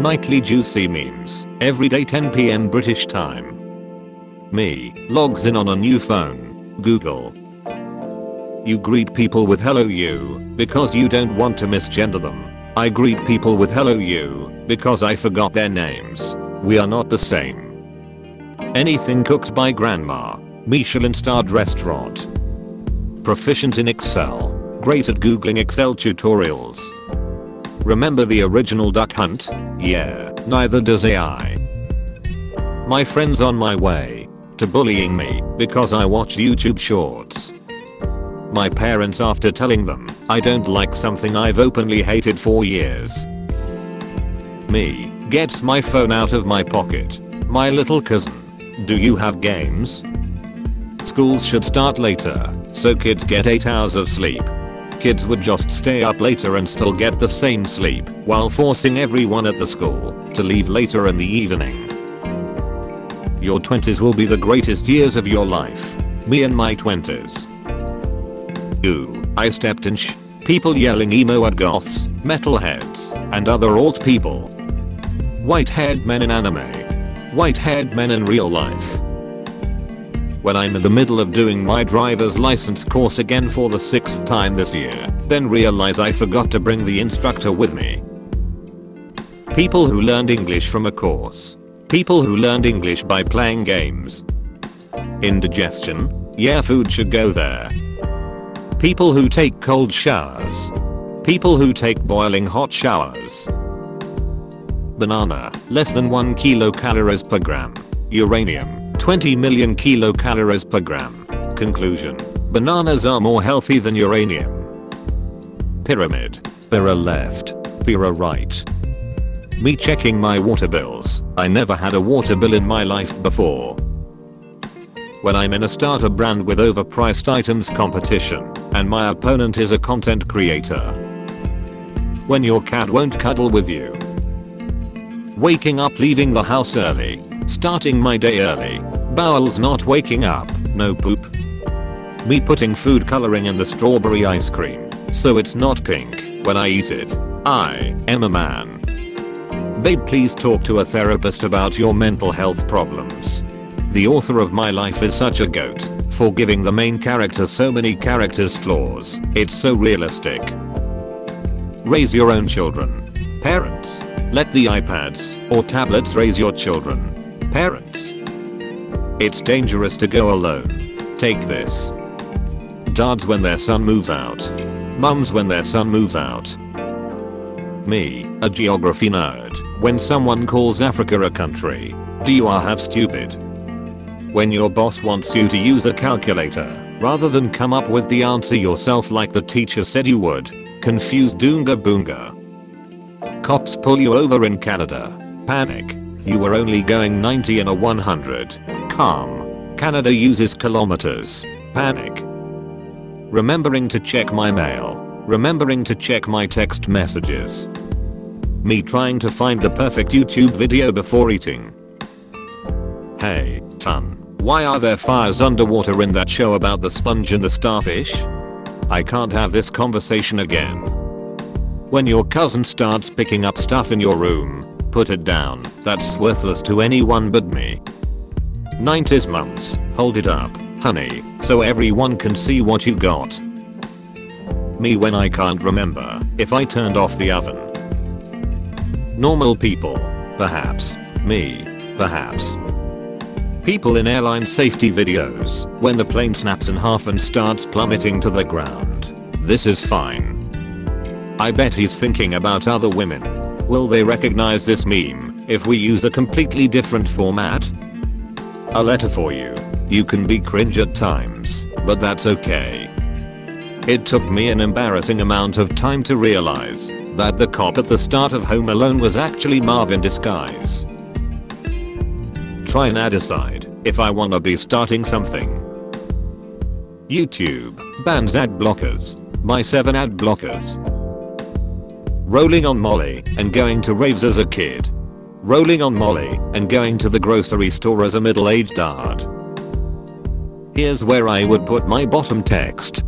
Nightly juicy memes. Everyday 10 PM British time. Me. Logs in on a new phone. Google. You greet people with hello you because you don't want to misgender them. I greet people with hello you because I forgot their names. We are not the same. Anything cooked by grandma. Michelin starred restaurant. Proficient in Excel. Great at googling Excel tutorials. Remember the original Duck Hunt? Yeah, neither does AI. My friends on my way to bullying me because I watch YouTube shorts. My parents after telling them I don't like something I've openly hated for years. Me gets my phone out of my pocket. My little cousin. Do you have games? Schools should start later so kids get 8 hours of sleep. Kids would just stay up later and still get the same sleep while forcing everyone at the school to leave later in the evening. Your 20s will be the greatest years of your life. Me and my 20s. Ooh, I stepped in people yelling emo at goths, metalheads, and other old people. White-haired men in anime. White-haired men in real life. When I'm in the middle of doing my driver's license course again for the 6th time this year, then realize I forgot to bring the instructor with me. People who learned English from a course. People who learned English by playing games. Indigestion? Yeah, food should go there. People who take cold showers. People who take boiling hot showers. Banana, less than 1 kilocalories per gram. Uranium, 20 million kilocalories per gram. Conclusion. Bananas are more healthy than uranium. Pyramid. Pira left. Pira right. Me checking my water bills. I never had a water bill in my life before. When I'm in a starter brand with overpriced items competition, and my opponent is a content creator. When your cat won't cuddle with you. Waking up leaving the house early. Starting my day early. Bowels not waking up, no poop. Me putting food coloring in the strawberry ice cream, so it's not pink when I eat it. I am a man. Babe, please talk to a therapist about your mental health problems. The author of My Life is such a goat for giving the main character so many characters' flaws. It's so realistic. Raise your own children. Parents, let the iPads or tablets raise your children. Parents, it's dangerous to go alone. Take this. Dads when their son moves out. Mums when their son moves out. Me, a geography nerd. When someone calls Africa a country, do you are half stupid? When your boss wants you to use a calculator, rather than come up with the answer yourself like the teacher said you would. Confused Doonga Boonga. Cops pull you over in Canada. Panic. You were only going 90 in a 100. Calm. Canada uses kilometers. Panic. Remembering to check my mail. Remembering to check my text messages. Me trying to find the perfect YouTube video before eating. Hey, Ton. Why are there fires underwater in that show about the sponge and the starfish? I can't have this conversation again. When your cousin starts picking up stuff in your room, put it down. That's worthless to anyone but me. 90s mums, hold it up, honey, so everyone can see what you got. Me when I can't remember if I turned off the oven. Normal people, perhaps. Me, perhaps. People in airline safety videos when the plane snaps in half and starts plummeting to the ground. This is fine. I bet he's thinking about other women. Will they recognize this meme if we use a completely different format? A letter for you. You can be cringe at times, but that's okay. It took me an embarrassing amount of time to realize that the cop at the start of Home Alone was actually Marv in disguise. Try and decide if I wanna be starting something. YouTube bans ad blockers. My 7 ad blockers. Rolling on Molly and going to raves as a kid. Rolling on Molly and going to the grocery store as a middle-aged dad. Here's where I would put my bottom text.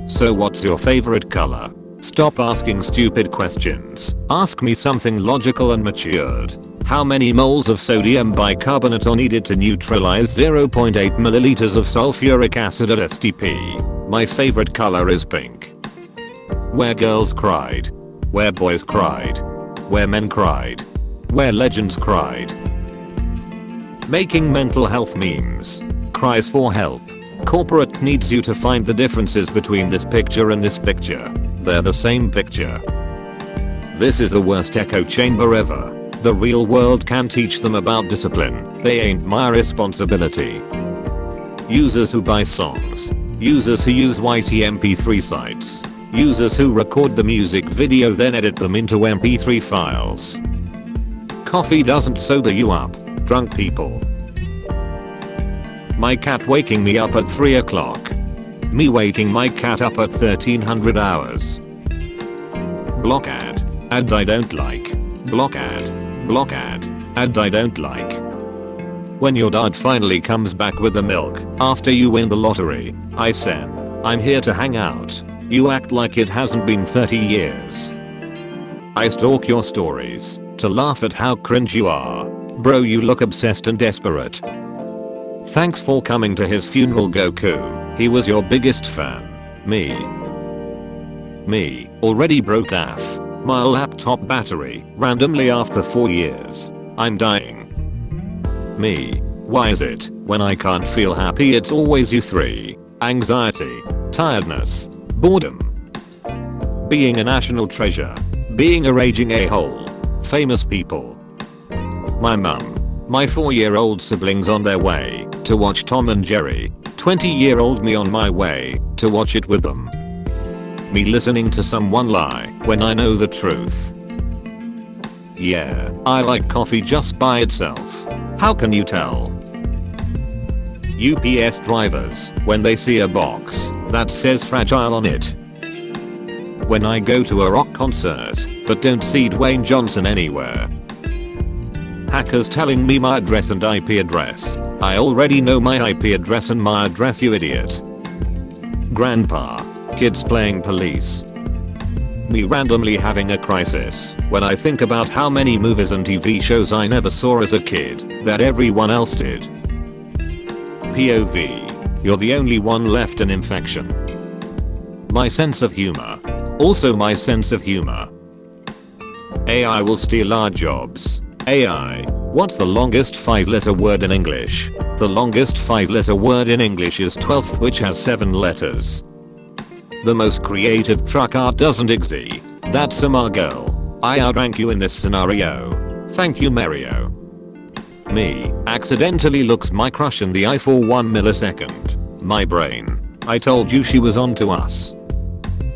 So what's your favorite color? Stop asking stupid questions. Ask me something logical and matured. How many moles of sodium bicarbonate are needed to neutralize 0.8 milliliters of sulfuric acid at STP? My favorite color is pink. Where girls cried. Where boys cried. Where men cried. Where legends cried. Making mental health memes. Cries for help. Corporate needs you to find the differences between this picture and this picture. They're the same picture. This is the worst echo chamber ever. The real world can teach them about discipline. They ain't my responsibility. Users who buy songs. Users who use YTMP3 sites. Users who record the music video then edit them into MP3 files. Coffee doesn't sober you up. Drunk people. My cat waking me up at 3 o'clock. Me waking my cat up at 1300 hours. Block ad. Ad I don't like. Block ad. Block ad. Ad I don't like. When your dad finally comes back with the milk after you win the lottery, I said, I'm here to hang out. You act like it hasn't been 30 years. I stalk your stories to laugh at how cringe you are. Bro, you look obsessed and desperate. Thanks for coming to his funeral, Goku. He was your biggest fan. Me. Already broke AF. My laptop battery randomly after 4 years. I'm dying. Me. Why is it when I can't feel happy it's always you three? Anxiety. Tiredness. Boredom. Being a national treasure. Being a raging a-hole. Famous people. My mum. My 4-year-old siblings on their way to watch Tom and Jerry. 20-year-old me on my way to watch it with them. Me listening to someone lie when I know the truth. Yeah, I like coffee just by itself. How can you tell? UPS drivers when they see a box that says fragile on it. When I go to a rock concert but don't see Dwayne Johnson anywhere. Hackers telling me my address and IP address. I already know my IP address and my address, you idiot. Grandpa. Kids playing police. Me randomly having a crisis when I think about how many movies and TV shows I never saw as a kid that everyone else did. POV. You're the only one left in infection. My sense of humor. Also my sense of humor. AI will steal our jobs. AI. What's the longest 5-letter word in English? The longest 5-letter word in English is 12th, which has 7 letters. The most creative truck art doesn't exist. That's a Margirl. I outrank you in this scenario. Thank you, Mario. Me. Accidentally looks my crush in the eye for 1 millisecond. My brain. I told you she was onto us.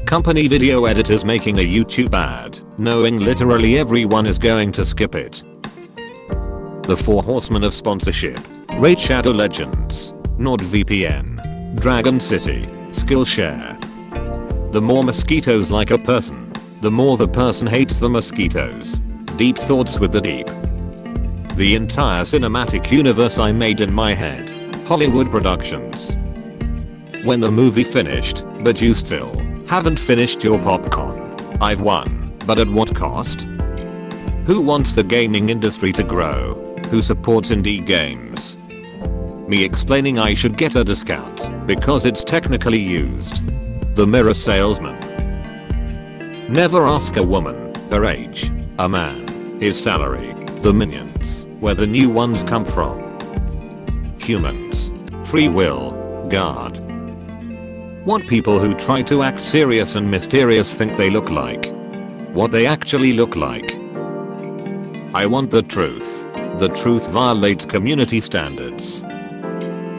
Company video editors making a YouTube ad, knowing literally everyone is going to skip it. The 4 horsemen of sponsorship. Raid Shadow Legends. NordVPN. Dragon City. Skillshare. The more mosquitoes like a person, the more the person hates the mosquitoes. Deep thoughts with the deep. The entire cinematic universe I made in my head. Hollywood Productions. When the movie finished, but you still haven't finished your popcorn. I've won, but at what cost? Who wants the gaming industry to grow? Who supports indie games? Me explaining I should get a discount because it's technically used. The mirror salesman. Never ask a woman her age, a man his salary, the minions where the new ones come from. Humans. Free will. God. What people who try to act serious and mysterious think they look like. What they actually look like. I want the truth. The truth violates community standards.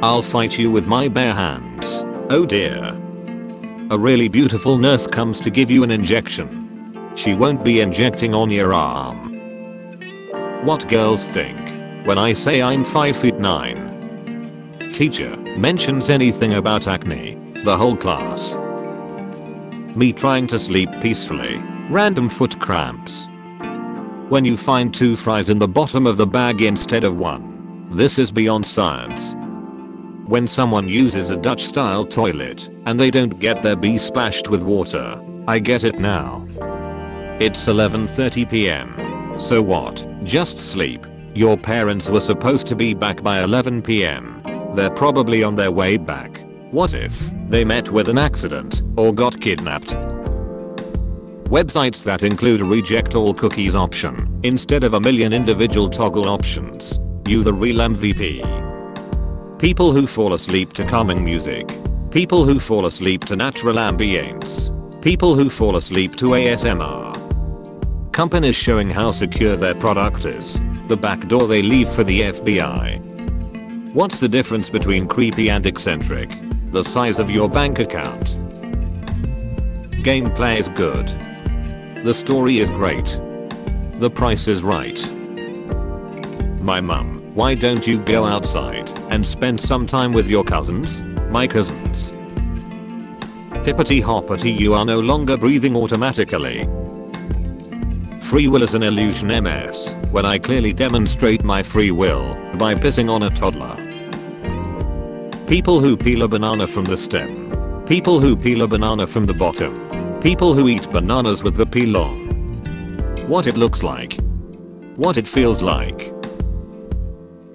I'll fight you with my bare hands. Oh dear. A really beautiful nurse comes to give you an injection. She won't be injecting on your arm. What girls think when I say I'm 5'9". Teacher mentions anything about acne. The whole class. Me trying to sleep peacefully. Random foot cramps. When you find 2 fries in the bottom of the bag instead of 1. This is beyond science. When someone uses a Dutch style toilet and they don't get their bee splashed with water. I get it now. It's 11:30 p.m. So what? Just sleep. Your parents were supposed to be back by 11 p.m. They're probably on their way back. What if they met with an accident or got kidnapped? Websites that include a reject all cookies option instead of a million individual toggle options. You the real MVP. People who fall asleep to calming music. People who fall asleep to natural ambience. People who fall asleep to ASMR. Companies showing how secure their product is. The back door they leave for the FBI. What's the difference between creepy and eccentric? The size of your bank account. Gameplay is good. The story is great. The price is right. My mum, why don't you go outside and spend some time with your cousins? My cousins. Hippity hoppity, you are no longer breathing automatically. Free will is an illusion MS, when I clearly demonstrate my free will by pissing on a toddler. People who peel a banana from the stem. People who peel a banana from the bottom. People who eat bananas with the peel on. What it looks like. What it feels like.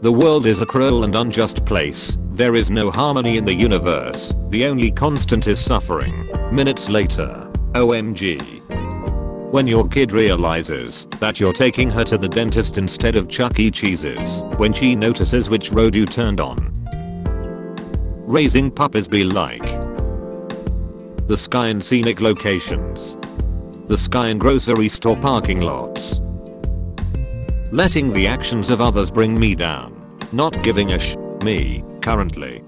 The world is a cruel and unjust place. There is no harmony in the universe. The only constant is suffering. Minutes later. OMG. When your kid realizes that you're taking her to the dentist instead of Chuck E. Cheese's. When she notices which road you turned on. Raising puppies be like. The sky in scenic locations. The sky in grocery store parking lots. Letting the actions of others bring me down. Not giving a me, currently.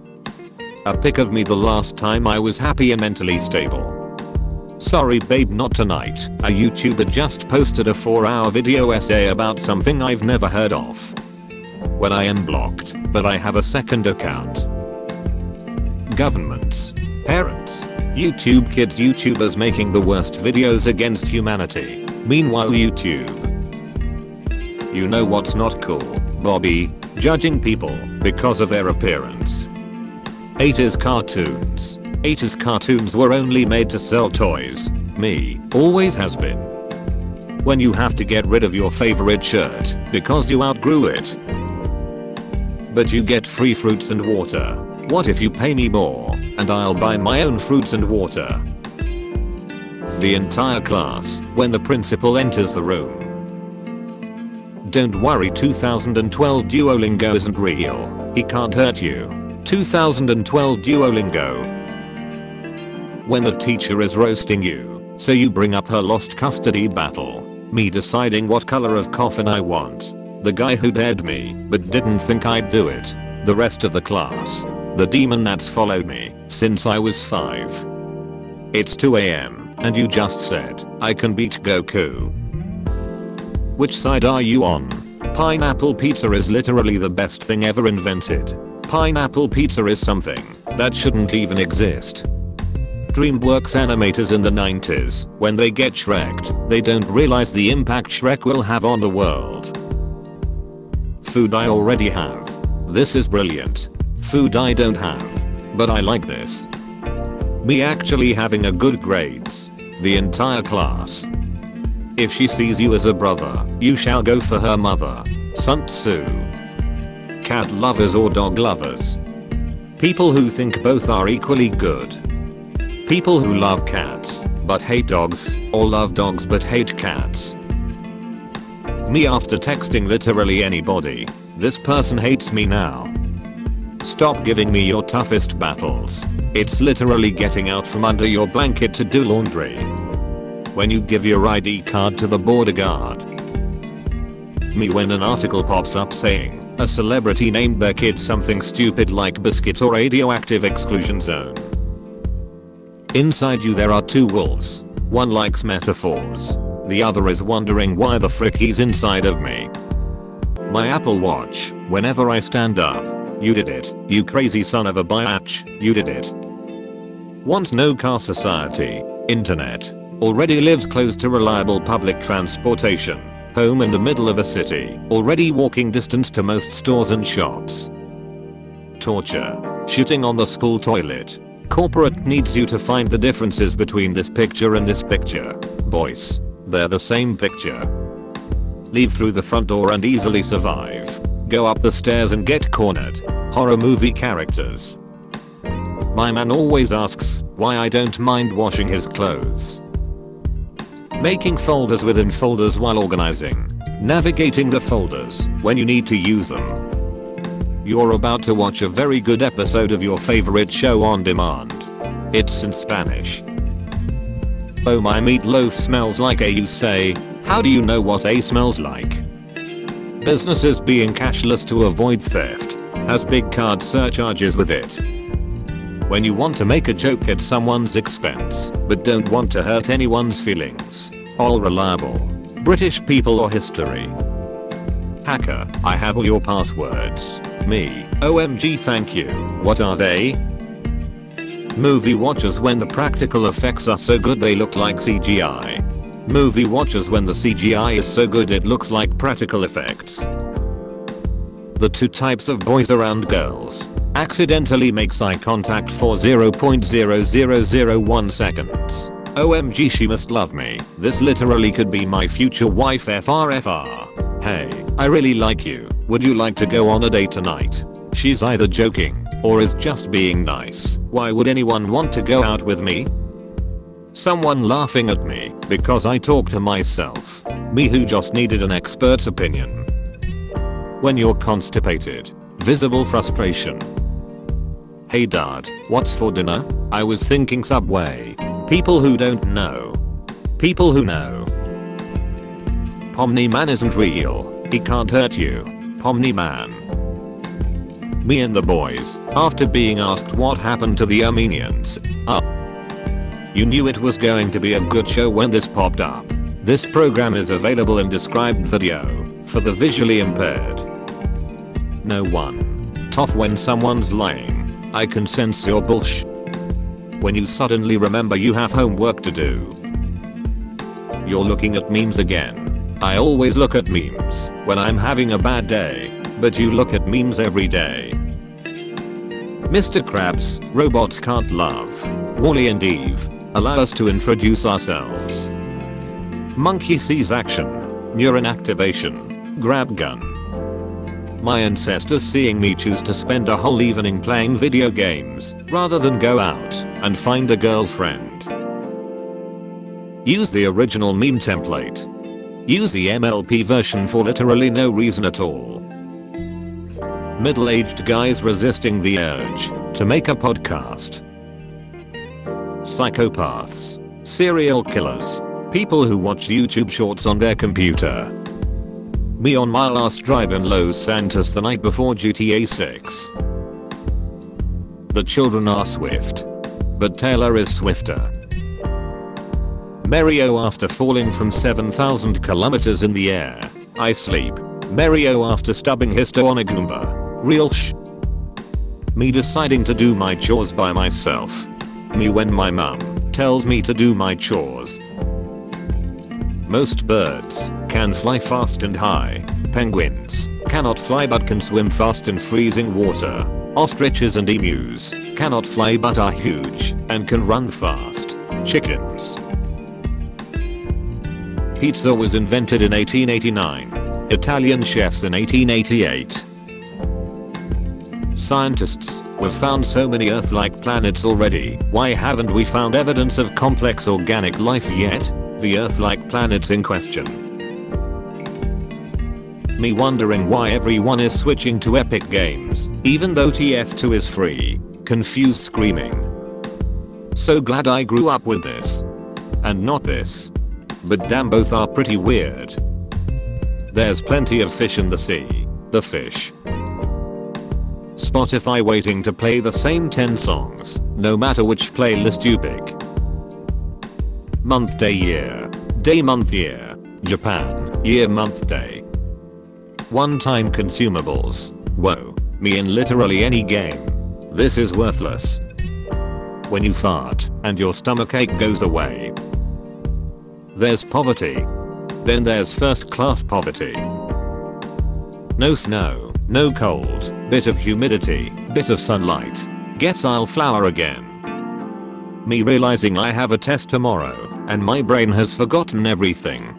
A pic of me the last time I was happy and mentally stable. Sorry babe, not tonight. A YouTuber just posted a 4-hour video essay about something I've never heard of. When I am blocked, but I have a second account. Governments. Parents. YouTube kids, YouTubers making the worst videos against humanity. Meanwhile YouTube. You know what's not cool, Bobby? Judging people because of their appearance. 80s cartoons. 80s cartoons were only made to sell toys. Me, always has been. When you have to get rid of your favorite shirt because you outgrew it. But you get free fruits and water. What if you pay me more and I'll buy my own fruits and water? The entire class when the principal enters the room. Don't worry, 2012 Duolingo isn't real. He can't hurt you. 2012 Duolingo. When the teacher is roasting you, so you bring up her lost custody battle. Me deciding what color of coffin I want. The guy who dared me but didn't think I'd do it. The rest of the class. The demon that's followed me since I was 5. It's 2 AM and you just said I can beat Goku. Which side are you on? Pineapple pizza is literally the best thing ever invented. Pineapple pizza is something that shouldn't even exist. DreamWorks animators in the 90s, when they get Shrek'd, they don't realize the impact Shrek will have on the world. Food I already have. This is brilliant. Food I don't have. But I like this. Me actually having a good grades. The entire class. If she sees you as a brother, you shall go for her mother. Sun Tzu. Cat lovers or dog lovers. People who think both are equally good. People who love cats but hate dogs, or love dogs but hate cats. Me after texting literally anybody. This person hates me now. Stop giving me your toughest battles. It's literally getting out from under your blanket to do laundry. When you give your ID card to the border guard. Me when an article pops up saying a celebrity named their kid something stupid like biscuit or radioactive exclusion zone. Inside you there are two wolves. One likes metaphors. The other is wondering why the frick he's inside of me. My Apple Watch, whenever I stand up. You did it, you crazy son of a biatch, you did it. Wants no car society, internet. Already lives close to reliable public transportation. Home in the middle of a city. Already walking distance to most stores and shops. Torture. Shitting on the school toilet. Corporate needs you to find the differences between this picture and this picture. Boys, they're the same picture. Leave through the front door and easily survive. Go up the stairs and get cornered. Horror movie characters. My man always asks why I don't mind washing his clothes. Making folders within folders while organizing. Navigating the folders when you need to use them. You're about to watch a very good episode of your favorite show on demand. It's in Spanish. Oh, my meatloaf smells like a. You say, how do you know what a smells like? Businesses being cashless to avoid theft has big card surcharges with it. When you want to make a joke at someone's expense but don't want to hurt anyone's feelings. All reliable. British people or history. Hacker, I have all your passwords. Me, OMG thank you, what are they? Movie watchers when the practical effects are so good they look like CGI. Movie watchers when the CGI is so good it looks like practical effects. The two types of boys around girls. Accidentally makes eye contact for 0.0001 seconds. OMG she must love me, this literally could be my future wife FRFR. Hey, I really like you, would you like to go on a date tonight? She's either joking, or is just being nice. Why would anyone want to go out with me? Someone laughing at me, because I talk to myself. Me who just needed an expert's opinion. When you're constipated. Visible frustration. Hey dad, what's for dinner? I was thinking Subway. People who don't know. People who know. Pomni Man isn't real. He can't hurt you. Pomni Man. Me and the boys, after being asked what happened to the Armenians. You knew it was going to be a good show when this popped up. This program is available in described video for the visually impaired. No one. Tough when someone's lying. I can sense your bullshit. When you suddenly remember you have homework to do. You're looking at memes again. I always look at memes when I'm having a bad day, but you look at memes every day. Mr. Krabs, robots can't love. Wally and Eve, allow us to introduce ourselves. Monkey sees action. Neuron activation. Grab gun. My ancestors seeing me choose to spend a whole evening playing video games rather than go out and find a girlfriend. Use the original meme template. Use the MLP version for literally no reason at all. Middle-aged guys resisting the urge to make a podcast. Psychopaths. Serial killers. People who watch YouTube shorts on their computer. Me on my last drive in Los Santos the night before GTA 6. The children are swift. But Taylor is swifter. Mario after falling from 7,000 kilometers in the air. I sleep. Mario after stubbing his toe on a Goomba. Real Me deciding to do my chores by myself. Me when my mum tells me to do my chores. Most birds can fly fast and high. Penguins cannot fly but can swim fast in freezing water. Ostriches and emus cannot fly but are huge and can run fast. Chickens. Pizza was invented in 1889. Italian chefs in 1888. Scientists, we've found so many Earth-like planets already. Why haven't we found evidence of complex organic life yet? The Earth-like planets in question. Me wondering why everyone is switching to Epic Games, even though TF2 is free. Confused screaming. So glad I grew up with this. And not this. But damn, both are pretty weird. There's plenty of fish in the sea. The fish. Spotify waiting to play the same 10 songs, no matter which playlist you pick. Month day year. Day month year. Japan. Year month day. One-time consumables. Whoa. Me in literally any game. This is worthless. When you fart and your stomachache goes away. There's poverty. Then there's first class poverty. No snow, no cold, bit of humidity, bit of sunlight. Guess I'll flower again. Me realizing I have a test tomorrow and my brain has forgotten everything.